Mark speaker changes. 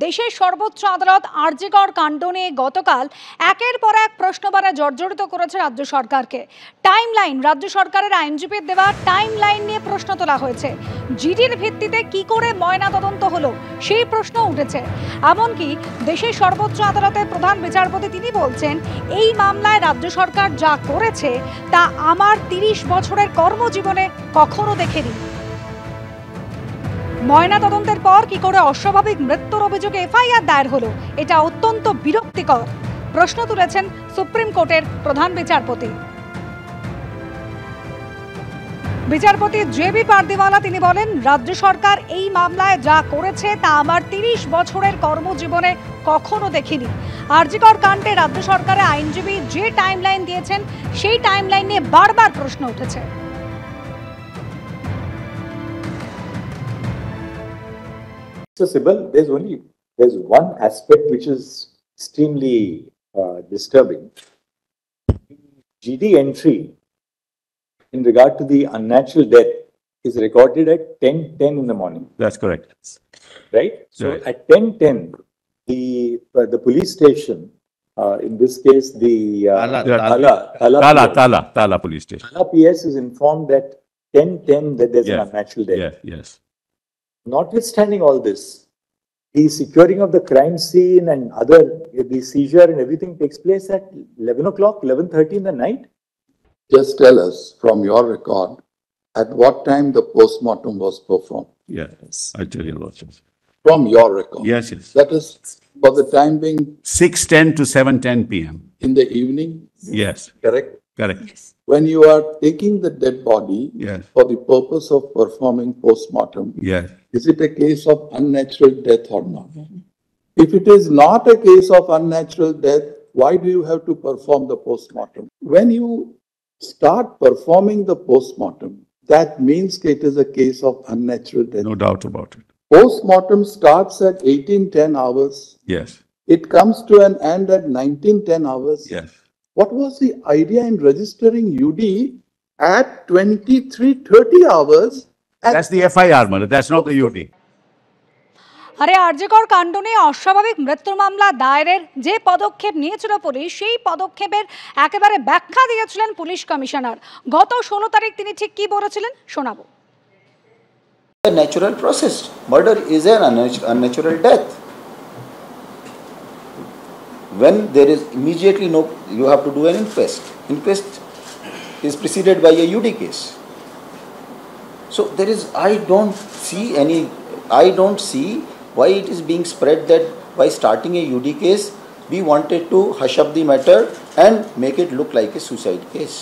Speaker 1: দেশের সর্বোচ্চ আদালত আরজিকর কাণ্ড নিয়ে গতকাল একের পর এক প্রশ্নবাণে জর্জরিত করেছে রাজ্য সরকারকে। টাইমলাইন, রাজ্য সরকারের আইনজীবীর দেওয়া টাইমলাইন নিয়ে প্রশ্ন তোলা হয়েছে। জিডির ভিত্তিতে কি করে ময়না তদন্ত হলো সেই প্রশ্ন উঠেছে। এমনকি দেশের সর্বোচ্চ আদালতের প্রধান বিচারপতি তিনি বলছেন, এই মামলায় রাজ্য সরকার যা করেছে তা আমার ৩০ বছরের কর্মজীবনে কখনো দেখেনি। ময়না তদন্তের পর কি করে অস্বাভাবিক মৃত্যুর অভিযোগে এফআইআর দায়ের হলো, এটা অত্যন্ত বিরক্তিকর প্রশ্ন তুলেছেন সুপ্রিম কোর্টের প্রধান বিচারপতি। বিচারপতি জেবি পারদিওয়ালা তিনি বলেন, রাজ্য সরকার এই মামলায় যা করেছে তা আমার ৩০ বছরের কর্মজীবনে কখনো দেখিনি। আরজিকর কাণ্ডে রাজ্য সরকারের আইনজীবী যে টাইমলাইন দিয়েছেন সেই টাইমলাইন নিয়ে বারবার প্রশ্ন উঠেছে।
Speaker 2: So, Sibyl, there's one aspect which is extremely disturbing. GD entry in regard to the unnatural death is recorded at 10:10 in the morning.
Speaker 3: That's correct.
Speaker 2: Right? So
Speaker 3: Right.
Speaker 2: at 10:10, the police station, in this case the
Speaker 3: Tala police station.
Speaker 2: Tala PS is informed that 10:10 that there's an unnatural death.
Speaker 3: Yes.
Speaker 2: Notwithstanding all this, the securing of the crime scene and the seizure and everything takes place at 11 o'clock, 11:30 in the night.
Speaker 4: Just tell us from your record at what time the postmortem was performed.
Speaker 3: Yes. I'll tell you about it.
Speaker 4: From your record.
Speaker 3: Yes.
Speaker 4: That is for the time being
Speaker 3: 6:10 to 7:10 p.m.
Speaker 4: in the evening.
Speaker 3: Yes.
Speaker 4: Correct?
Speaker 3: Correct.
Speaker 4: When you are taking the dead body
Speaker 3: Yes.
Speaker 4: for the purpose of performing postmortem,
Speaker 3: Yes.
Speaker 4: is it a case of unnatural death or not? If it is not a case of unnatural death, why do you have to perform the postmortem? When you start performing the postmortem, that means it is a case of unnatural death.
Speaker 3: No doubt about it.
Speaker 4: Postmortem starts at 18:10 hours.
Speaker 3: Yes.
Speaker 4: It comes to an end at 19:10 hours.
Speaker 3: Yes.
Speaker 4: What was the idea in registering UD at 23:30 hours?
Speaker 3: That's the FIR, mother. That's not the UD.
Speaker 1: আরে আরজিকর কাণ্ড নিয়ে অস্বাভাবিক মৃত্যুর মামলা দায়েরের যে পদক্ষেপ নিয়েছিল পুলিশ, সেই পদক্ষেপের একেবারে ব্যাখ্যা দিয়েছিলেন পুলিশ কমিশনার। গত 16 তারিখ তিনি ঠিক কি বলেছিলেন শোনাবো।
Speaker 5: A natural process. Murder is an unnatural death. When there is immediately you have to do an inquest. Inquest is preceded by a UD case. So I don't see why it is being spread that by starting a UD case, we wanted to hush up the matter and make it look like a suicide case.